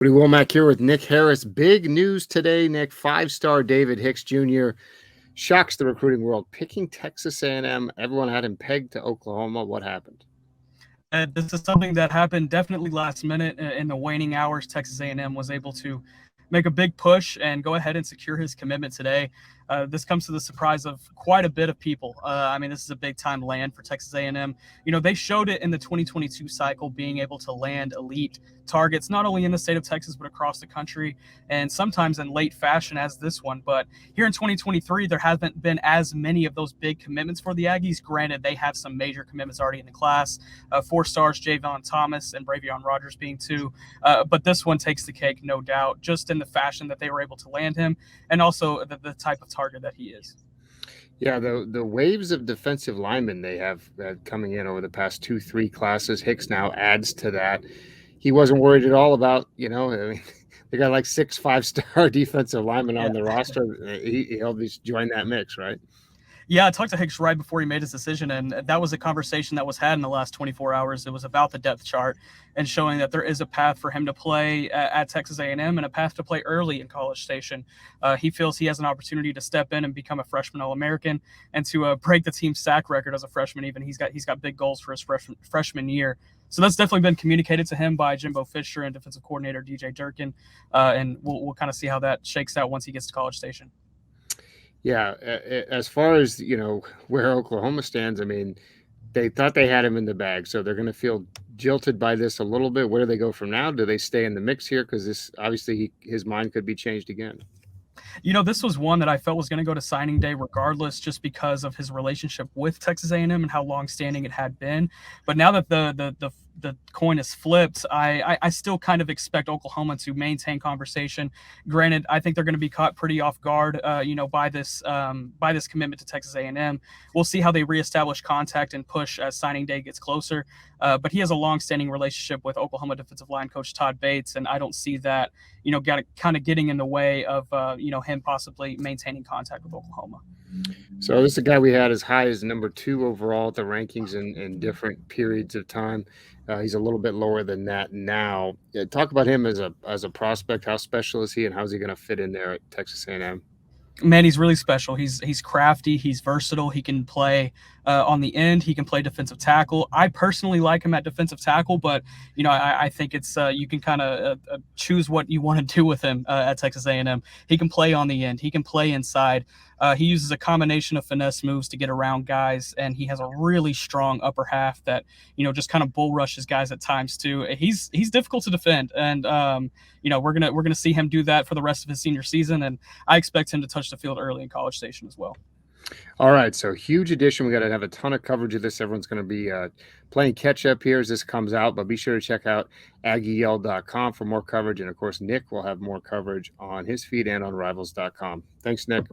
Woody Wommack here with Nick Harris. Big news today, Nick. Five-star David Hicks Jr. shocks the recruiting world, picking Texas A&M. Everyone had him pegged to Oklahoma. What happened? This is something that happened definitely last minute in the waning hours. Texas A&M was able to make a big push and go ahead and secure his commitment today. This comes to the surprise of quite a bit of people. This is a big time land for Texas A&M. They showed it in the 2022 cycle, being able to land elite targets, not only in the state of Texas, but across the country, and sometimes in late fashion as this one. But here in 2023, there haven't been as many of those big commitments for the Aggies. Granted, they have some major commitments already in the class. 4 stars, Javon Thomas and Bravion Rogers being 2. But this one takes the cake, no doubt, just in the fashion that they were able to land him, and also the type of target that he is. Yeah, the waves of defensive linemen they have coming in over the past 2-3 classes. Hicks now adds to that. He wasn't worried at all about, they got like 6 5-star defensive linemen on the roster. He'll just join that mix, right? Yeah, I talked to Hicks right before he made his decision, and that was a conversation that was had in the last 24 hours. It was about the depth chart and showing that there is a path for him to play at Texas A&M and a path to play early in College Station. He feels he has an opportunity to step in and become a freshman All-American and to break the team's sack record as a freshman. Even he's got big goals for his freshman year. So that's definitely been communicated to him by Jimbo Fisher and defensive coordinator DJ Durkin, and we'll kind of see how that shakes out once he gets to College Station. Yeah, as far as, where Oklahoma stands, they thought they had him in the bag, so they're going to feel jilted by this a little bit. Where do they go from now? Do they stay in the mix here? Because this obviously his mind could be changed again. This was one that I felt was going to go to signing day regardless, just because of his relationship with Texas A&M and how long-standing it had been. But now that the coin is flipped, I still kind of expect Oklahoma to maintain conversation. Granted, I think they're going to be caught pretty off guard, by this commitment to Texas A&M. We'll see how they reestablish contact and push as signing day gets closer. But he has a long-standing relationship with Oklahoma defensive line coach Todd Bates, and I don't see that, kind of getting in the way of, him possibly maintaining contact with Oklahoma. So this is a guy we had as high as number 2 overall at the rankings in different periods of time. He's a little bit lower than that now. Talk about him as a prospect. How special is he, and how's he going to fit in there at Texas A&M? Man, he's really special. He's crafty. He's versatile. He can play on the end. He can play defensive tackle. I personally like him at defensive tackle, but I think it's you can kind of choose what you want to do with him at Texas A&M. He can play on the end. He can play inside. He uses a combination of finesse moves to get around guys, and he has a really strong upper half that just kind of bull rushes guys at times too. He's difficult to defend, and we're gonna see him do that for the rest of his senior season, and I expect him to touch the field early in College Station as well. All right, so huge addition. We got to have a ton of coverage of this. Everyone's going to be playing catch up here as this comes out, but be sure to check out AggieYell.com for more coverage, and of course Nick will have more coverage on his feed and on Rivals.com. Thanks, Nick.